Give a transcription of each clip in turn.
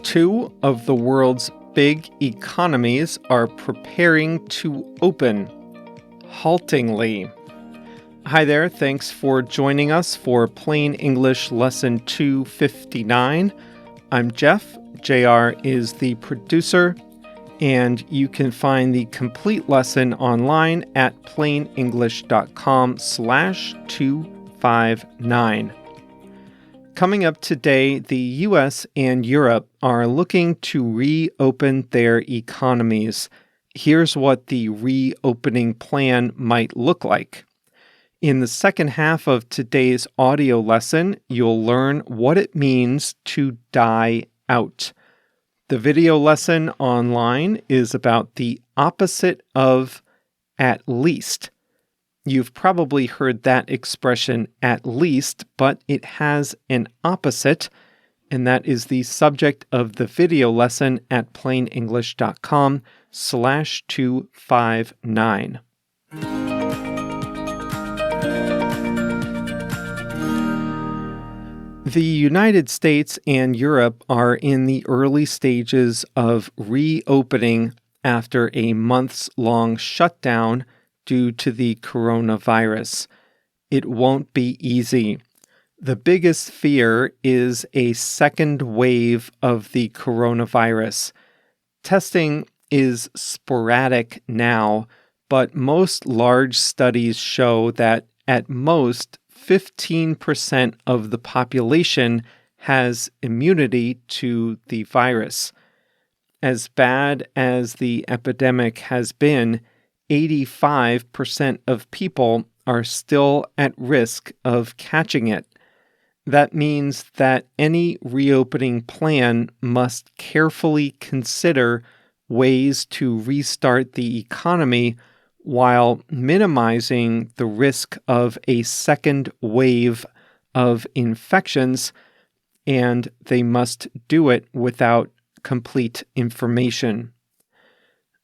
Two of the world's big economies are preparing to open, haltingly. Hi there, thanks for joining us for Plain English Lesson 259. I'm Jeff, JR is the producer, and you can find the complete lesson online at plainenglish.com/259. Coming up today, the U.S. and Europe are looking to reopen their economies. Here's what the reopening plan might look like. In the second half of today's audio lesson, you'll learn what it means to die out. The video lesson online is about the opposite of at least. You've probably heard that expression at least, but it has an opposite, and that is the subject of the video lesson at plainenglish.com/259. The United States and Europe are in the early stages of reopening after a months-long shutdown due to the coronavirus. It won't be easy. The biggest fear is a second wave of the coronavirus. Testing is sporadic now, but most large studies show that at most 15% of the population has immunity to the virus. As bad as the epidemic has been, 85% of people are still at risk of catching it. That means that any reopening plan must carefully consider ways to restart the economy while minimizing the risk of a second wave of infections, and they must do it without complete information.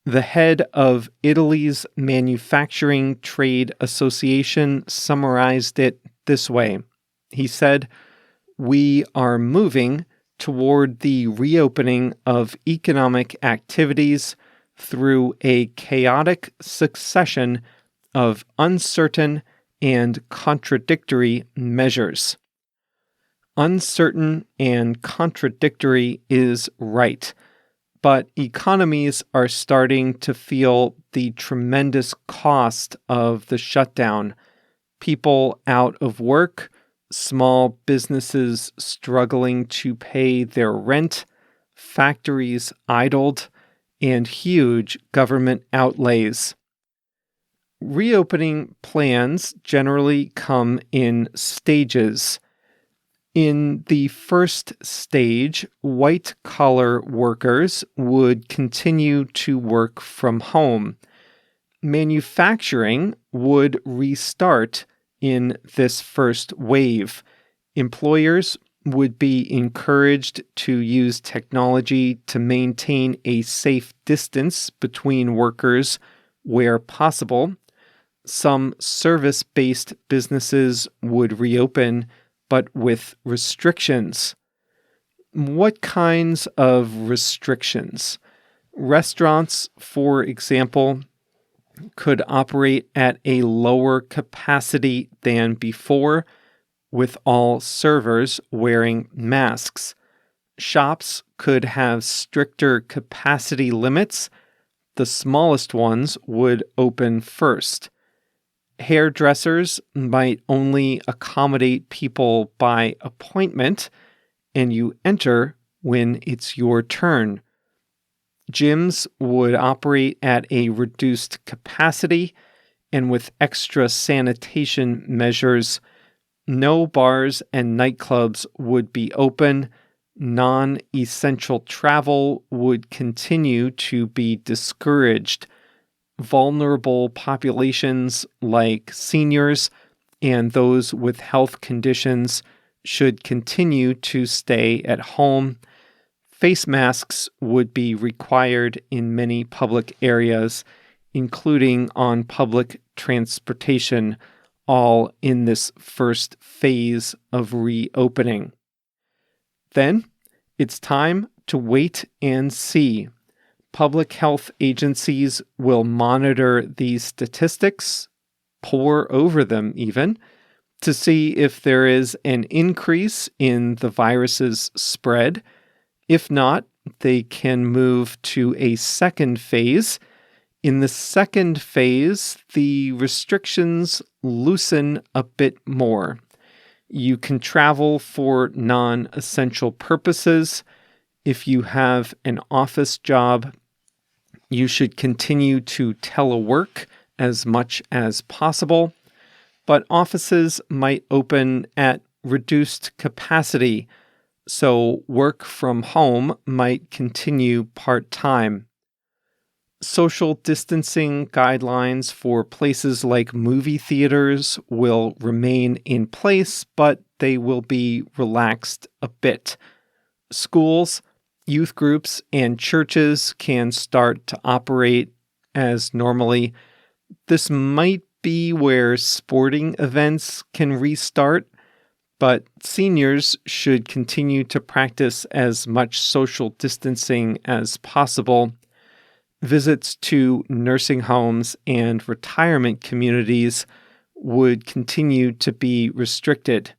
The head of Italy's Manufacturing Trade Association summarized it this way. He said, "We are moving toward the reopening of economic activities through a chaotic succession of uncertain and contradictory measures." Uncertain and contradictory is right. But economies are starting to feel the tremendous cost of the shutdown. People out of work, small businesses struggling to pay their rent, factories idled, and huge government outlays. Reopening plans generally come in stages. In the first stage, white-collar workers would continue to work from home. Manufacturing would restart in this first wave. Employers would be encouraged to use technology to maintain a safe distance between workers where possible. Some service-based businesses would reopen, but with restrictions. What kinds of restrictions? Restaurants, for example, could operate at a lower capacity than before, with all servers wearing masks. Shops could have stricter capacity limits. The smallest ones would open first. Hairdressers might only accommodate people by appointment, and you enter when it's your turn. Gyms would operate at a reduced capacity and with extra sanitation measures. No bars and nightclubs would be open. Non-essential travel would continue to be discouraged. Vulnerable populations like seniors and those with health conditions should continue to stay at home. Face masks would be required in many public areas, including on public transportation, all in this first phase of reopening. Then, It's time to wait and see. Public health agencies will monitor these statistics, pore over them even, to see if there is an increase in the virus's spread. If not, they can move to a second phase. In the second phase, the restrictions loosen a bit more. You can travel for non-essential purposes. If you have an office job, you should continue to telework as much as possible, but offices might open at reduced capacity, so work from home might continue part-time. Social distancing guidelines for places like movie theaters will remain in place, but they will be relaxed a bit. Schools, youth groups, and churches can start to operate as normally. This might be where sporting events can restart, but seniors should continue to practice as much social distancing as possible. Visits to nursing homes and retirement communities would continue to be restricted.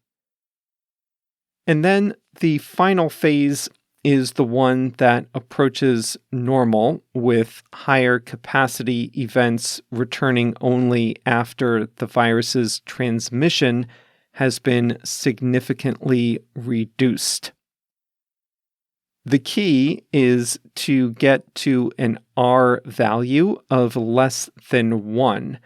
And then the final phase is the one that approaches normal, with higher capacity events returning only after the virus's transmission has been significantly reduced. The key is to get to an R value of less than 1,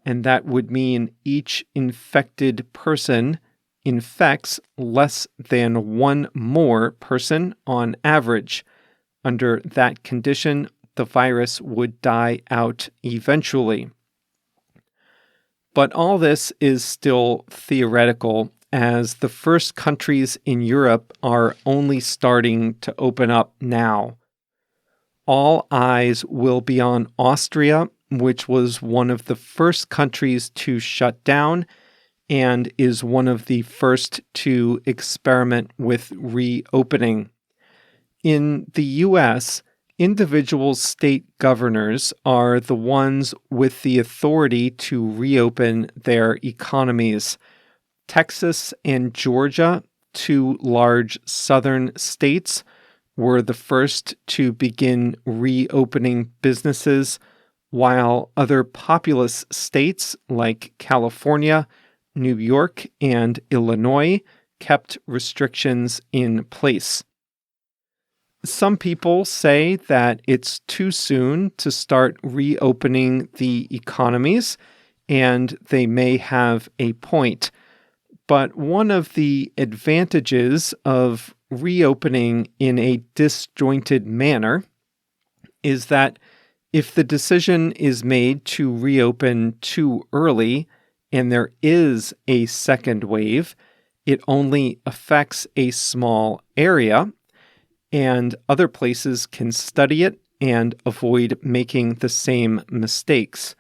and that would mean each infected person infects less than one more person on average. Under that condition, the virus would die out eventually. But all this is still theoretical, as the first countries in Europe are only starting to open up now. All eyes will be on Austria, which was one of the first countries to shut down and is one of the first to experiment with reopening. In the U.S., individual state governors are the ones with the authority to reopen their economies. Texas and Georgia, two large southern states, were the first to begin reopening businesses, while other populous states like California, New York, and Illinois kept restrictions in place. Some people say that it's too soon to start reopening the economies, and they may have a point. But one of the advantages of reopening in a disjointed manner is that if the decision is made to reopen too early and there is a second wave, it only affects a small area, and other places can study it and avoid making the same mistakes.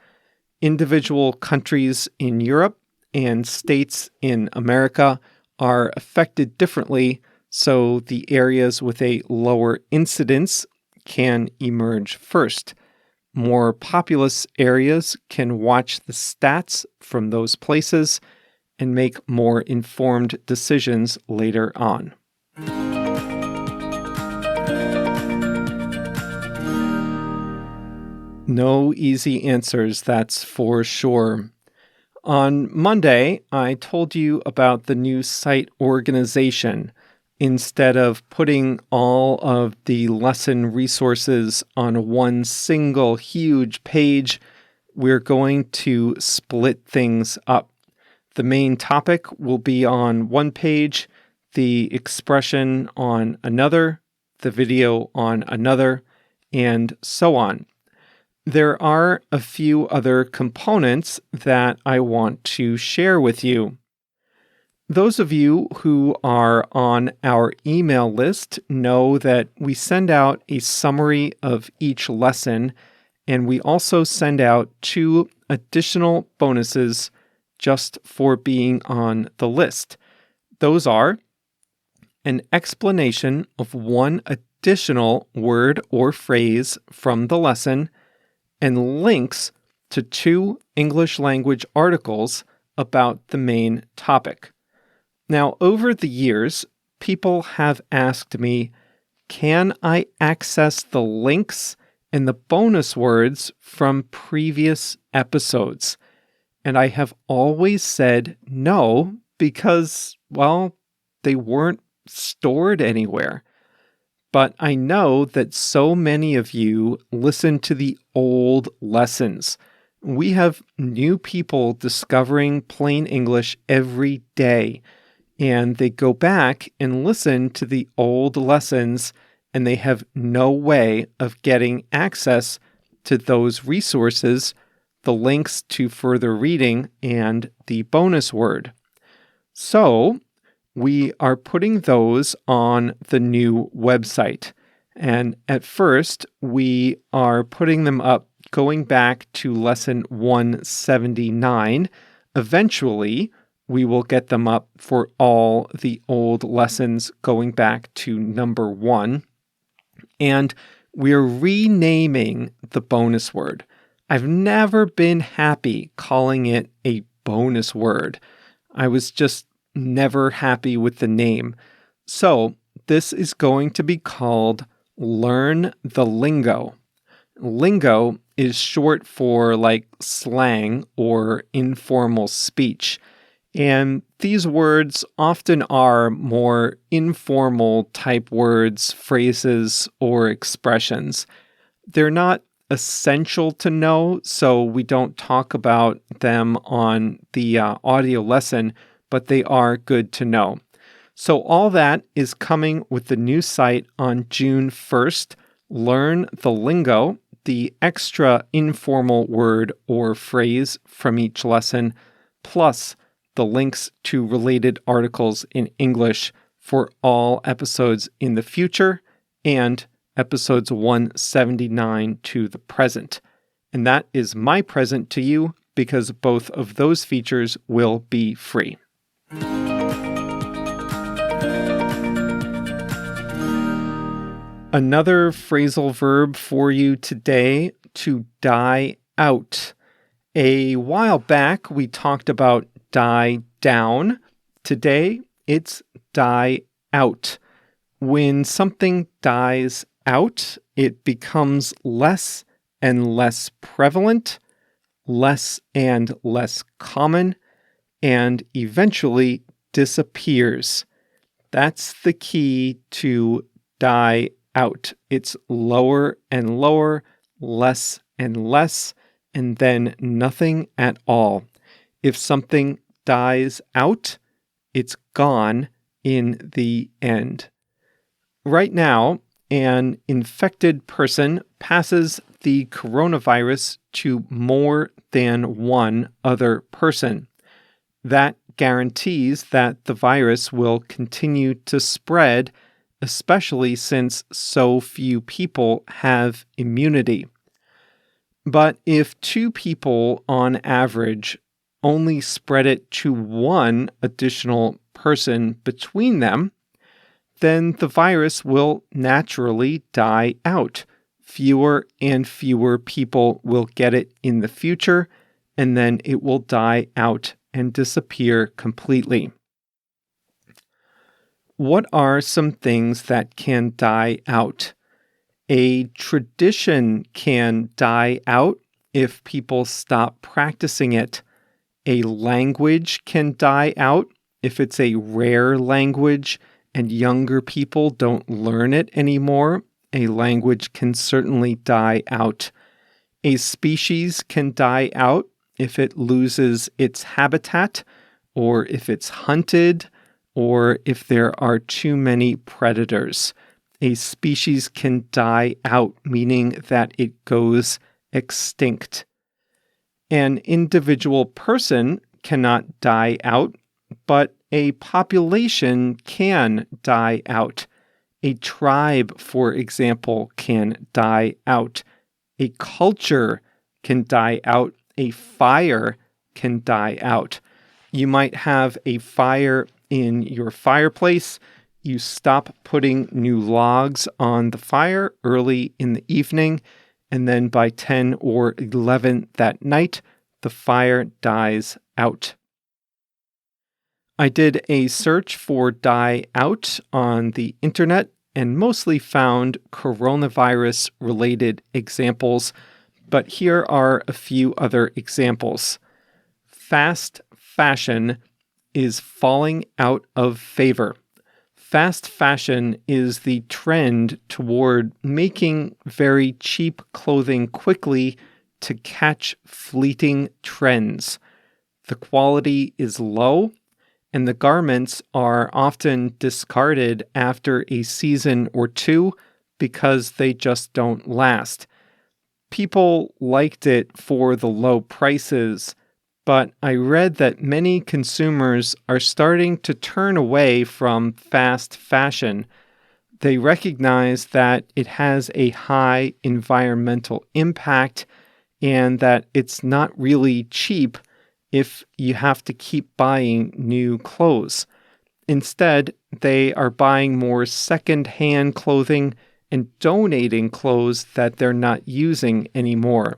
Individual countries in Europe and states in America are affected differently, so the areas with a lower incidence can emerge first. More populous areas can watch the stats from those places and make more informed decisions later on. No easy answers, that's for sure. On Monday, I told you about the new site organization. Instead of putting all of the lesson resources on one single huge page, we're going to split things up. The main topic will be on one page, the expression on another, the video on another, and so on. There are a few other components that I want to share with you. Those of you who are on our email list know that we send out a summary of each lesson, and we also send out 2 additional bonuses just for being on the list. Those are an explanation of one additional word or phrase from the lesson, and links to 2 English language articles about the main topic. Now, over the years, people have asked me, can I access the links and the bonus words from previous episodes? And I have always said no because, well, they weren't stored anywhere. But I know that so many of you listen to the old lessons. We have new people discovering plain English every day, and they go back and listen to the old lessons, and they have no way of getting access to those resources, the links to further reading, and the bonus word. So, we are putting those on the new website. And at first, we are putting them up going back to lesson 179. Eventually, we will get them up for all the old lessons going back to number 1. And we're renaming the bonus word. I've never been happy calling it a bonus word. I was just never happy with the name. So this is going to be called Learn the Lingo. Lingo is short for like slang or informal speech. And these words often are more informal type words, phrases, or expressions. They're not essential to know, so we don't talk about them on the audio lesson, but they are good to know. So all that is coming with the new site on June 1st. Learn the lingo, the extra informal word or phrase from each lesson, plus the links to related articles in English for all episodes in the future and episodes 179 to the present. And that is my present to you because both of those features will be free. Another phrasal verb for you today, to die out. A while back, we talked about die down. Today, it's die out. When something dies out, it becomes less and less prevalent, less and less common, and eventually disappears. That's the key to die out. It's lower and lower, less and less, and then nothing at all. If something dies out, it's gone in the end. Right now, an infected person passes the coronavirus to more than one other person. That guarantees that the virus will continue to spread, especially since so few people have immunity. But if 2 people on average only spread it to one additional person between them, then the virus will naturally die out. Fewer and fewer people will get it in the future, and then it will die out and disappear completely. What are some things that can die out? A tradition can die out if people stop practicing it. A language can die out if it's a rare language and younger people don't learn it anymore. A language can certainly die out. A species can die out if it loses its habitat, or if it's hunted, or if there are too many predators. A species can die out, meaning that it goes extinct. An individual person cannot die out, but a population can die out. A tribe, for example, can die out. A culture can die out. A fire can die out. You might have a fire in your fireplace. You stop putting new logs on the fire early in the evening, and then by 10 or 11 that night, the fire dies out. I did a search for die out on the internet and mostly found coronavirus-related examples, but here are a few other examples. Fast fashion is falling out of favor. Fast fashion is the trend toward making very cheap clothing quickly to catch fleeting trends. The quality is low, and the garments are often discarded after a season or two because they just don't last. People liked it for the low prices, but I read that many consumers are starting to turn away from fast fashion. They recognize that it has a high environmental impact and that it's not really cheap if you have to keep buying new clothes. Instead, they are buying more second-hand clothing and donating clothes that they're not using anymore.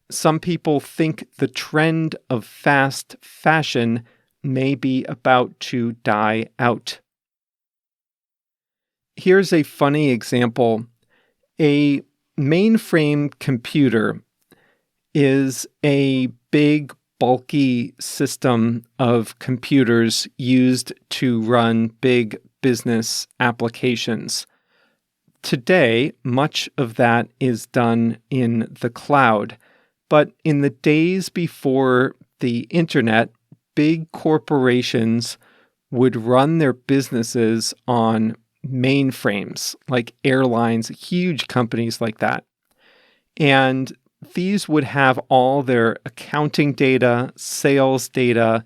Some people think the trend of fast fashion may be about to die out. Here's a funny example. A mainframe computer is a big, bulky system of computers used to run big business applications. Today, much of that is done in the cloud. But in the days before the internet, big corporations would run their businesses on mainframes, like airlines, huge companies like that. And these would have all their accounting data, sales data,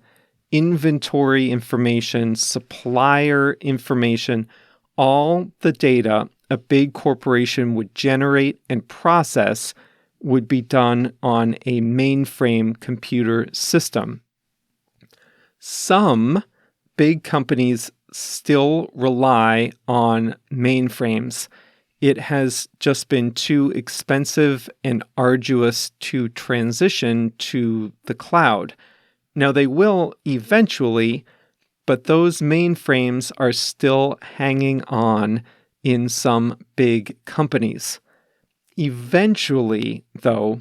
inventory information, supplier information, all the data a big corporation would generate and process would be done on a mainframe computer system. Some big companies still rely on mainframes. It has just been too expensive and arduous to transition to the cloud. Now, they will eventually, but those mainframes are still hanging on in some big companies. Eventually, though,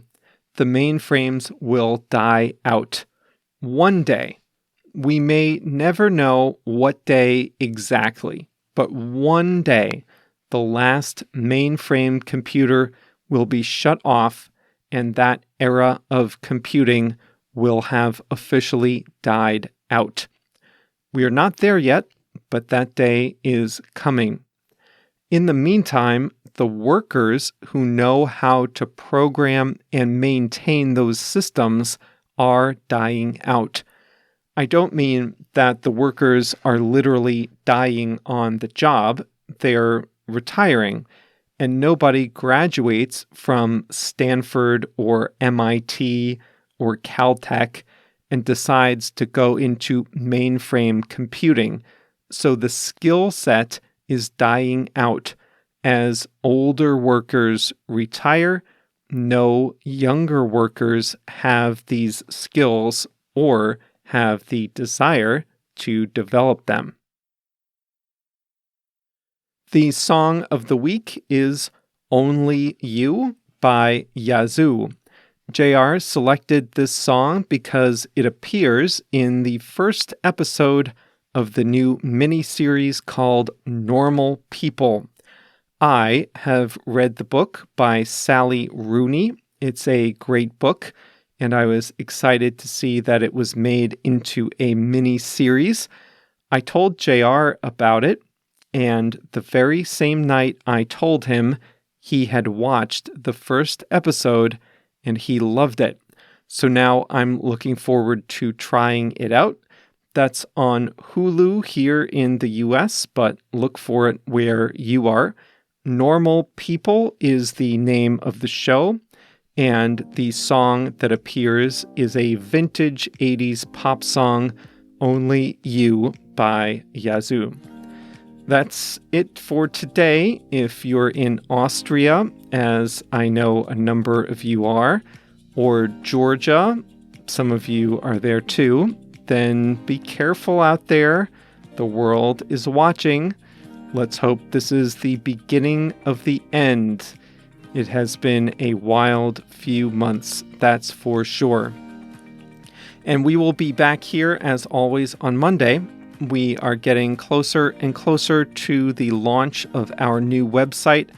the mainframes will die out. One day. We may never know what day exactly, but one day, the last mainframe computer will be shut off, and that era of computing will have officially died out. We are not there yet, but that day is coming. In the meantime, the workers who know how to program and maintain those systems are dying out. I don't mean that the workers are literally dying on the job. They're retiring, and nobody graduates from Stanford or MIT or Caltech and decides to go into mainframe computing. So the skill set is dying out. As older workers retire, no younger workers have these skills or have the desire to develop them. The song of the week is Only You by Yazoo. JR selected this song because it appears in the first episode of the new mini-series called Normal People. I have read the book by Sally Rooney. It's a great book, and I was excited to see that it was made into a mini-series. I told JR about it, and the very same night I told him, he had watched the first episode, and he loved it. So now I'm looking forward to trying it out. That's on Hulu here in the US, but look for it where you are. Normal People is the name of the show, and the song that appears is a vintage 80s pop song, Only You by Yazoo. That's it for today. If you're in Austria, as I know a number of you are, or Georgia, some of you are there too, then be careful out there. The world is watching. Let's hope this is the beginning of the end. It has been a wild few months, that's for sure. And we will be back here, as always, on Monday. We are getting closer and closer to the launch of our new website.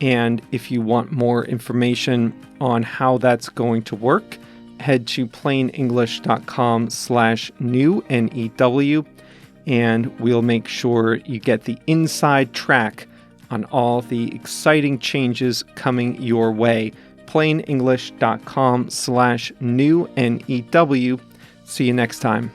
And if you want more information on how that's going to work, head to plainenglish.com/new, N-E-W, and we'll make sure you get the inside track on all the exciting changes coming your way. plainenglish.com/new, N-E-W. See you next time.